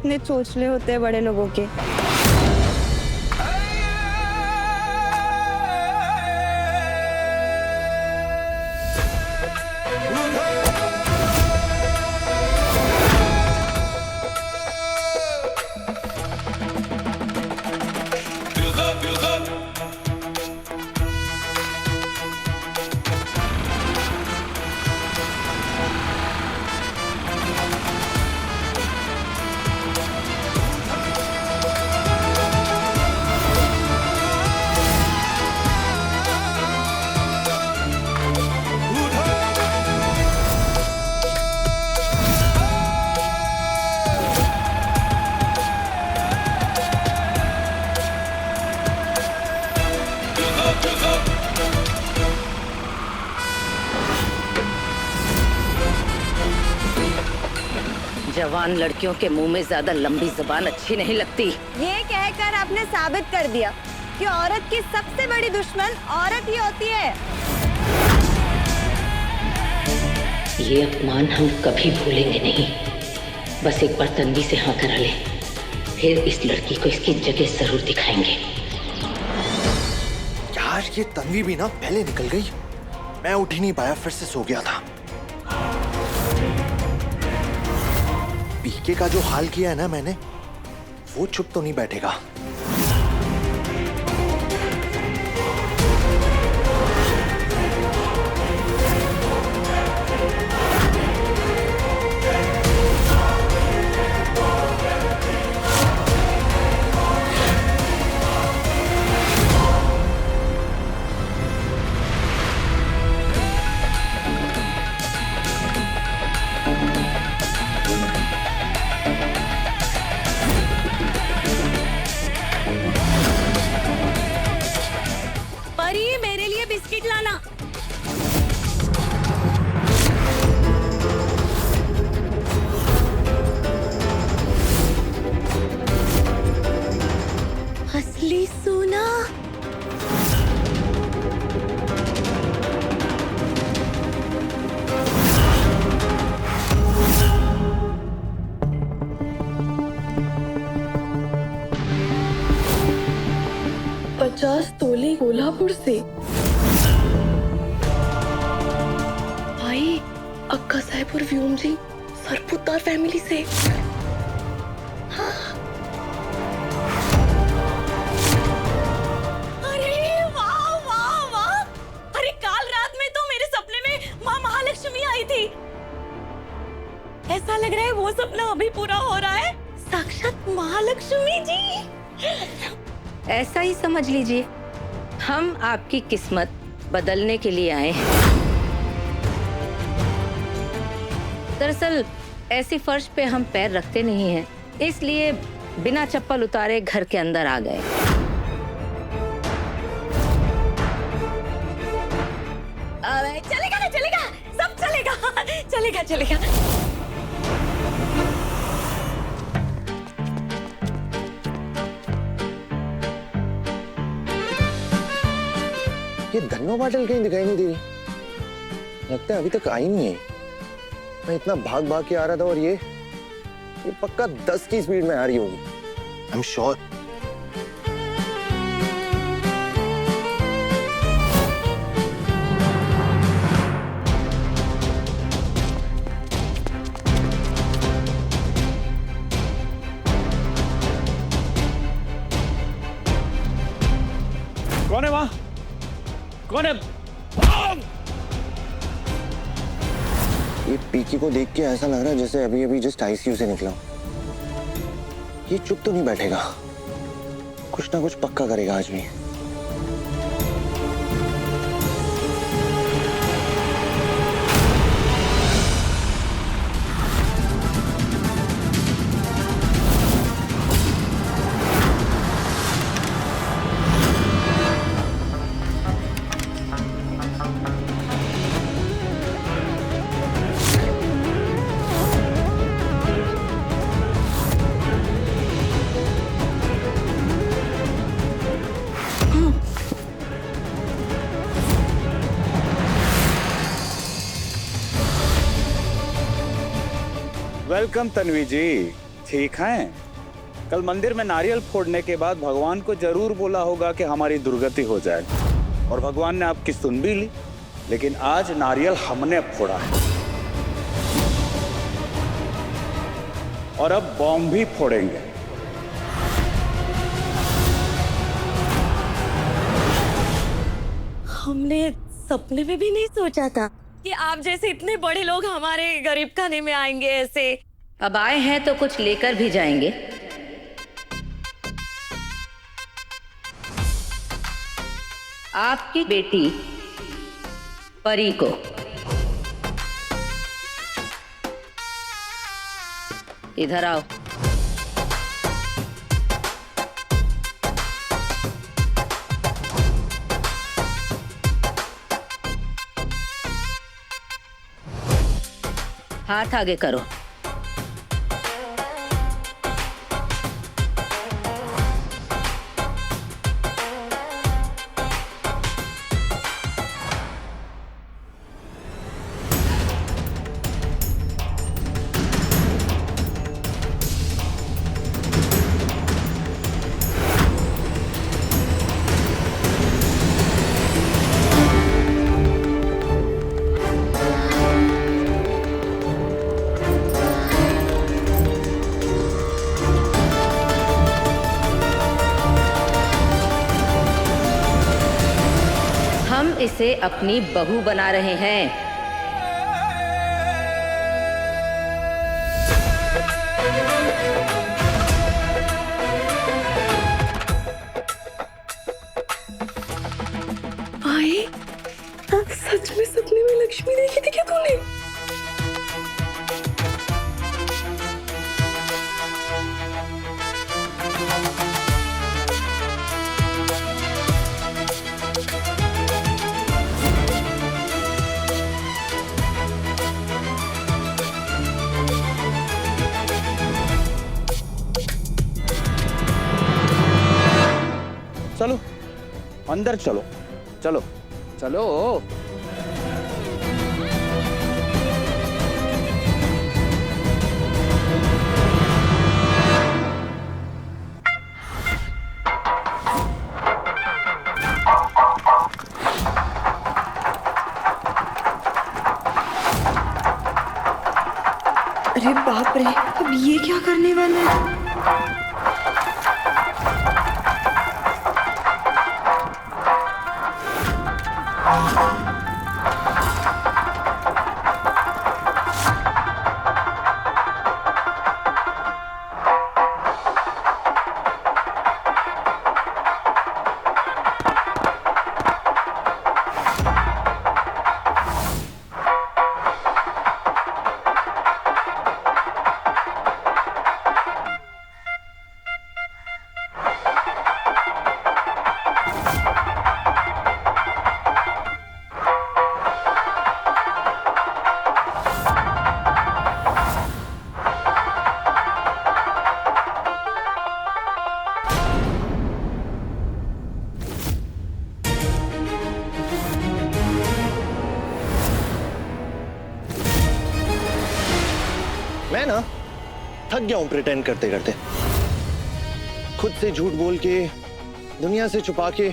कितने चोचले होते हैं बड़े लोगों के। जवान लड़कियों के मुंह में ज्यादा लंबी जुबान अच्छी नहीं लगती। ये कहकर आपने साबित कर दिया कि औरत की सबसे बड़ी दुश्मन औरत ही होती है। ये अपमान हम कभी भूलेंगे नहीं। बस एक बार तन्वी से हाँ करा ले, फिर इस लड़की को इसकी जगह जरूर दिखाएंगे। यार ये तन्वी भी ना पहले निकल गई, मैं उठ ही नहीं पाया, फिर से सो गया था। पीके का जो हाल किया है ना मैंने, वो चुप तो नहीं बैठेगा। बिस्किट लाना। असली सोना। पचास तोले कोल्हापुर से। भाई अक्का साहेब और व्योम जी सरपुतार फैमिली से। हाँ। अरे वाह वाह वाह! अरे काल रात में तो मेरे सपने में माँ महालक्ष्मी आई थी। ऐसा लग रहा है वो सपना अभी पूरा हो रहा है। साक्षात महालक्ष्मी जी। ऐसा ही समझ लीजिए, हम आपकी किस्मत बदलने के लिए आए हैं। दरअसल ऐसी फर्श पे हम पैर रखते नहीं हैं, इसलिए बिना चप्पल उतारे घर के अंदर आ गए। अरे चलेगा ना, चलेगा, सब चलेगा, चलेगा चलेगा। ये धन्नो पाटिल कहीं दिखाई नहीं दे रही, लगता है अभी तक आई नहीं है। मैं इतना भाग भाग के आ रहा था और ये पक्का 10 की स्पीड में आ रही होगी। I am sure. कौन है वहां? कौन है? ये पीकी को देख के ऐसा लग रहा है जैसे अभी अभी जस्ट आईसीयू से निकला। ये चुप तो नहीं बैठेगा, कुछ ना कुछ पक्का करेगा आज भी। वेलकम तन्वी जी। ठीक हैं। कल मंदिर में नारियल फोड़ने के बाद भगवान को जरूर बोला होगा कि हमारी दुर्गति हो जाए, और भगवान ने आपकी सुन भी ली। लेकिन आज नारियल हमने फोड़ा है और अब बॉम्ब भी फोड़ेंगे। हमने सपने में भी नहीं सोचा था कि आप जैसे इतने बड़े लोग हमारे गरीब खाने में आएंगे ऐसे। अब आए हैं तो कुछ लेकर भी जाएंगे। आपकी बेटी परी को इधर आओ। हाथ आगे करो। हम इसे अपनी बहू बना रहे हैं। आई, सच में सपने में लक्ष्मी देखी थी क्या तूने? चलो अंदर चलो, चलो चलो। अरे बाप रे, अब ये क्या करने वाला है? मैं ना थक गया हूं प्रिटेंड करते करते। खुद से झूठ बोल के, दुनिया से छुपा के।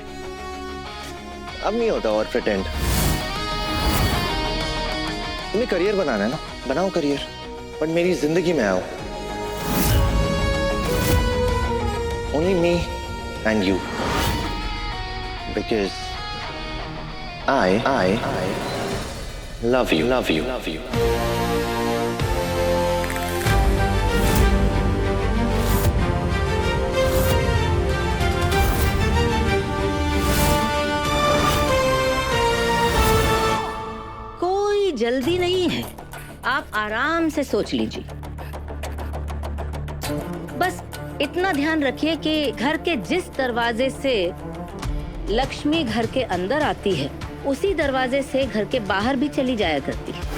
अब नहीं होता और प्रिटेंड। तुम्हें करियर बनाना है ना, बनाओ करियर, पर मेरी जिंदगी में आओ। Only me and you, because I love you, love you, love you. कोई जल्दी नहीं है, आप आराम से सोच लीजिए। बस इतना ध्यान रखिए कि घर के जिस दरवाजे से लक्ष्मी घर के अंदर आती है, उसी दरवाजे से घर के बाहर भी चली जाया करती है।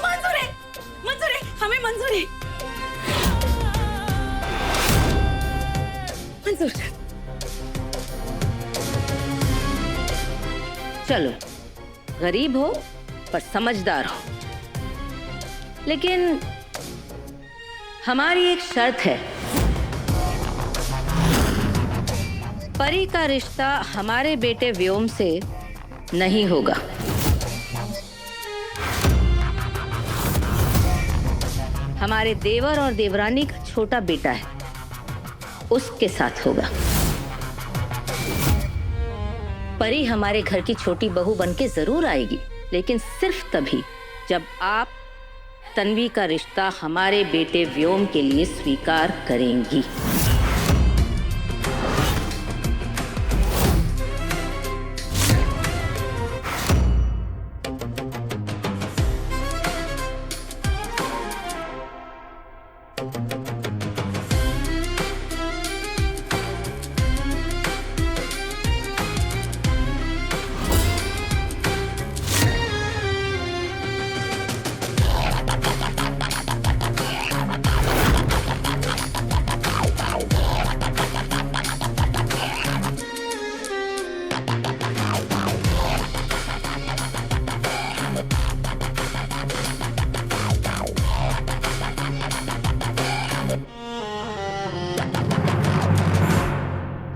मंजूर है, मंजूर है, हमें मंजूर है। मंजूर, चलो, गरीब हो पर समझदार हो, लेकिन हमारी एक शर्त है। परी का रिश्ता हमारे बेटे व्योम से नहीं होगा। हमारे देवर और देवरानी का छोटा बेटा है, उसके साथ होगा। परी हमारे घर की छोटी बहू बनके जरूर आएगी, लेकिन सिर्फ तभी जब आप तन्वी का रिश्ता हमारे बेटे व्योम के लिए स्वीकार करेंगी।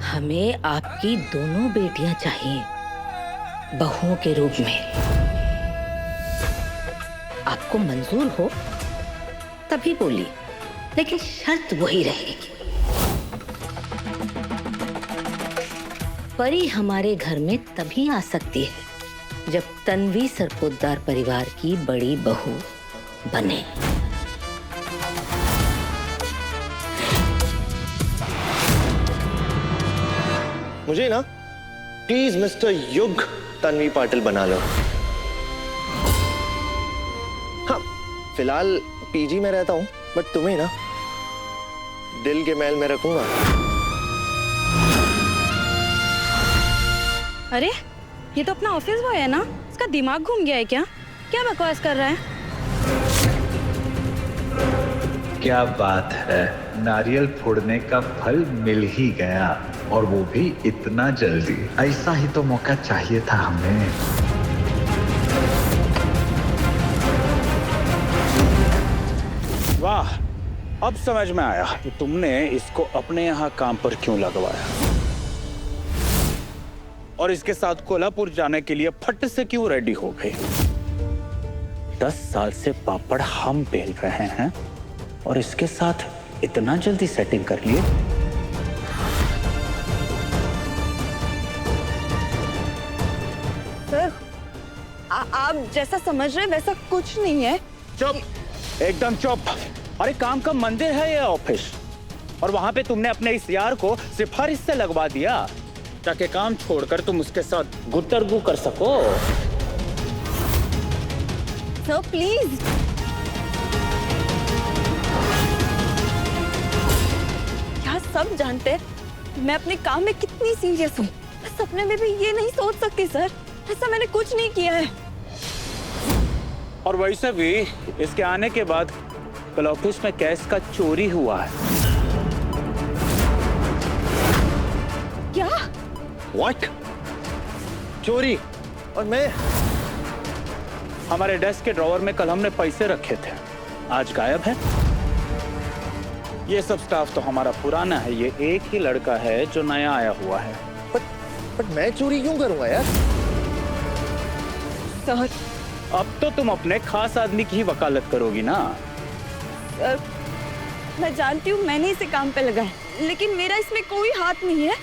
हमें आपकी दोनों बेटियां चाहिए बहुओं के रूप में। आपको मंजूर हो तभी बोली, लेकिन शर्त वही रहेगी। परी हमारे घर में तभी आ सकती है जब तन्वी सरपोतदार परिवार की बड़ी बहू बने। मुझे ना प्लीज मिस्टर युग तन्वी पाटिल बना लो। हाँ, फिलहाल पीजी में रहता हूं, बट तुम्हें ना दिल के महल में रखूंगा। अरे ये तो अपना ऑफिस बॉय है ना, इसका दिमाग घूम गया है क्या? क्या बकवास कर रहा है? क्या बात है, नारियल फोड़ने का फल मिल ही गया, और वो भी इतना जल्दी। ऐसा ही तो मौका चाहिए था हमें। वाह, अब समझ में आया कि तुमने इसको अपने यहाँ काम पर क्यों लगवाया, और इसके साथ कोल्हापुर जाने के लिए फट से क्यों रेडी हो गए। 10 साल से पापड़ हम बेल रहे हैं और इसके साथ इतना जल्दी सेटिंग कर लिए। सर, आप जैसा समझ रहे हैं वैसा कुछ नहीं है। चुप, एकदम चुप। अरे काम का मंदिर है ये ऑफिस, और वहां पे तुमने अपने इस यार को सिफारिश से लगवा दिया ताकि काम छोड़कर तुम उसके साथ गुत्तरगू कर सको। सर प्लीज, क्या सब जानते हैं मैं अपने काम में कितनी सीरियस हूँ। सपने में भी ये नहीं सोच सकती सर, ऐसा मैंने कुछ नहीं किया है। और वैसे भी इसके आने के बाद कल ऑफिस में कैश का चोरी हुआ है। क्या? What? चोरी? और मैं? हमारे डेस्क के ड्रॉवर में कल हमने पैसे रखे थे, आज गायब है। ये सब स्टाफ तो हमारा पुराना है, ये एक ही लड़का है जो नया आया हुआ है। बट मैं चोरी क्यों करूंगा यार? सर, अब तो तुम अपने खास आदमी की ही वकालत करोगी ना। सर, मैं जानती हूँ मैंने इसे काम पे लगाया, लेकिन मेरा इसमें कोई हाथ नहीं है।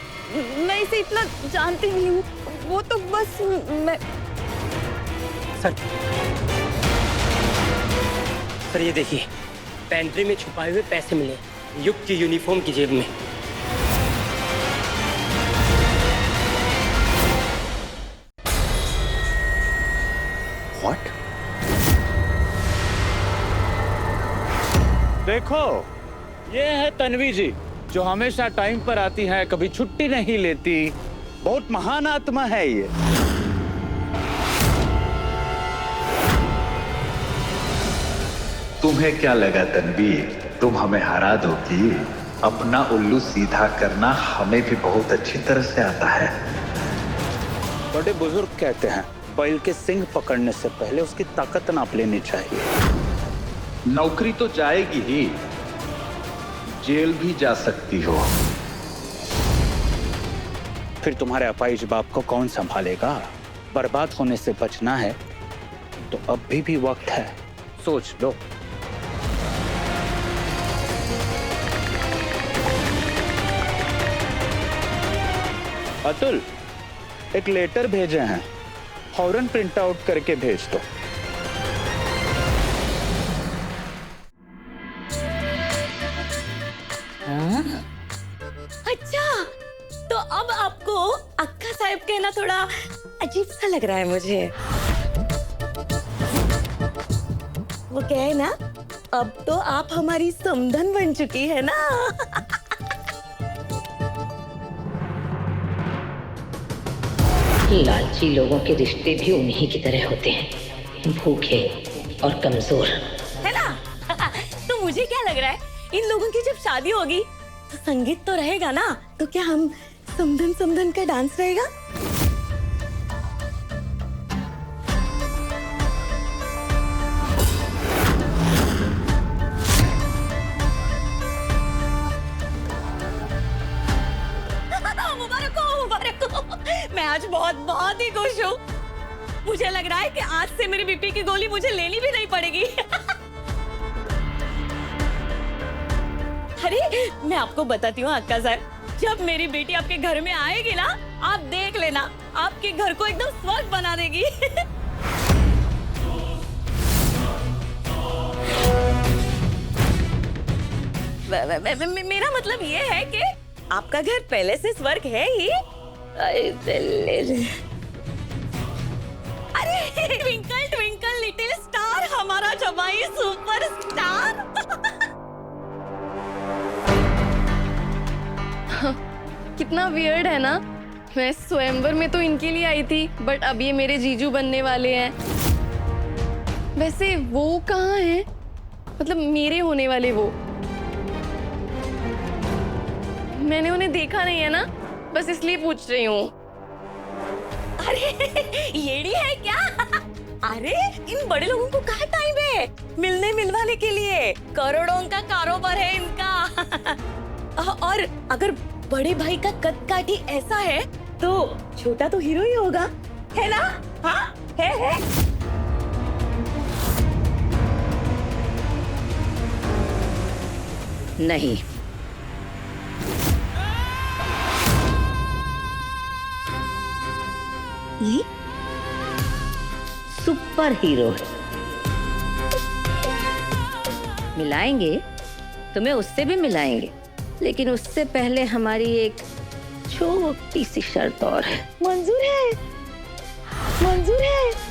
मैं इसे इतना जानती नहीं हूँ, वो तो बस मैं। सर ये देखिए, पेंट्री में छुपाए हुए पैसे मिले युग की यूनिफॉर्म की जेब में। What? देखो, ये है तन्वी जी, जो हमेशा टाइम पर आती है, कभी छुट्टी नहीं लेती। बहुत महान आत्मा है ये। तुम्हें क्या लगा तन्वी, तुम हमें हरा दोगी? अपना उल्लू सीधा करना हमें भी बहुत अच्छी तरह से आता है। बड़े बुजुर्ग कहते हैं बैल के सिंग पकड़ने से पहले उसकी ताकत नाप लेनी चाहिए। नौकरी तो जाएगी ही, जेल भी जा सकती हो। फिर तुम्हारे अपाहिज बाप को कौन संभालेगा? बर्बाद होने से बचना है तो अभी भी वक्त है, सोच लो। अतुल, एक लेटर भेजे हैं, फौरन प्रिंट आउट करके भेज दो। अच्छा, तो अब आपको अक्का साहब कहना थोड़ा अजीब सा लग रहा है मुझे। वो क्या है ना, अब तो आप हमारी समधन बन चुकी है ना। लालची लोगों के रिश्ते भी उन्हीं की तरह होते हैं, भूखे और कमजोर। है ना? तो मुझे क्या लग रहा है, इन लोगों की जब शादी होगी तो संगीत तो रहेगा ना, तो क्या हम समधन समधन का डांस रहेगा? मुबारक हो, मुबारक हो। मैं आज बहुत बहुत ही खुश हूँ। मुझे लग रहा है कि आज से मेरी बीपी की गोली मुझे लेनी भी नहीं पड़ेगी। अरे मैं आपको बताती हूँ अक्का साहब, जब मेरी बेटी आपके घर में आएगी ना, आप देख लेना, आपके घर को एकदम स्वर्ग बना देगी। मेरा मतलब ये है कि आपका घर पहले से स्वर्ग है ही। अरे ट्विंकल ट्विंकल लिटिल स्टार, हमारा जमाई सुपरस्टार। कितना वियर्ड है ना, मैं स्वयंवर में तो इनके लिए आई थी, बट अब ये मेरे जीजू बनने वाले हैं। वैसे वो कहाँ हैं? मतलब मेरे होने वाले वो। मैंने उन्हें देखा नहीं है ना, बस इसलिए पूछ रही हूँ। अरे येड़ी है क्या? अरे इन बड़े लोगों को कहाँ टाइम है मिलने मिलवाने के लिए? करोड़ों का कारोबार है इनका। और अगर बड़े भाई का कद काठी ऐसा है तो छोटा तो हीरो ही होगा, है ना? हाँ है। नहीं, ये सुपर हीरो है। मिलाएंगे, तुम्हें उससे भी मिलाएंगे, लेकिन उससे पहले हमारी एक छोटी सी शर्त और है। मंजूर है, मंजूर है।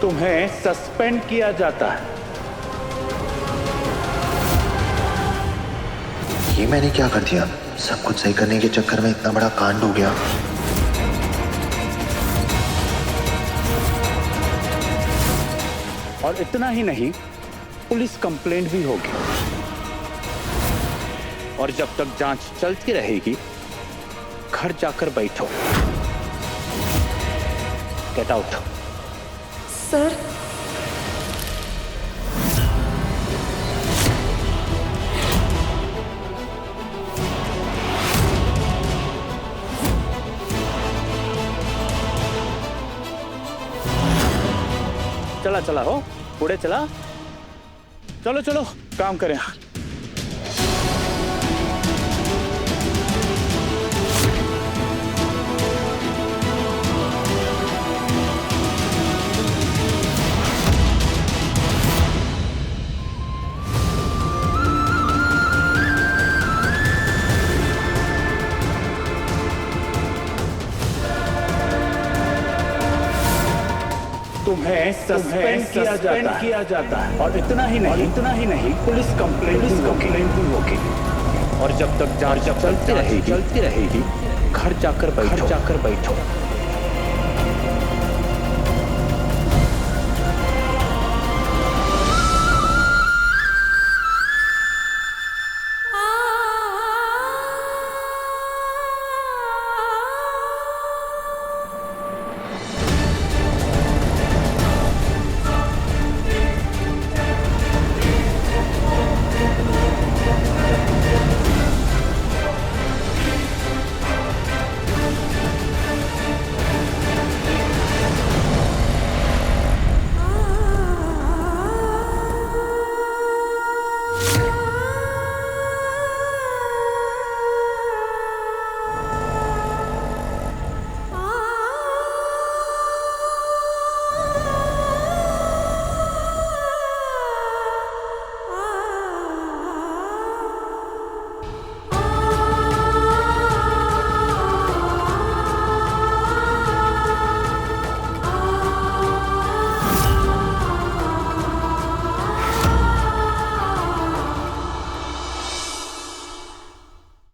तुम्हें सस्पेंड किया जाता है। ये मैंने क्या कर दिया? सब कुछ सही करने के चक्कर में इतना बड़ा कांड हो गया। और इतना ही नहीं, पुलिस कंप्लेंट भी होगी। और जब तक जांच चलती रहेगी, घर जाकर बैठो। Get out. सर, चला चला हो पुढे चला चलो चलो काम करें तुम्हें सस्पेंड किया जाता है और इतना ही नहीं पुलिस कंप्लेंट भी होगी और जब तक जांच चलती रहेगी घर जाकर बैठो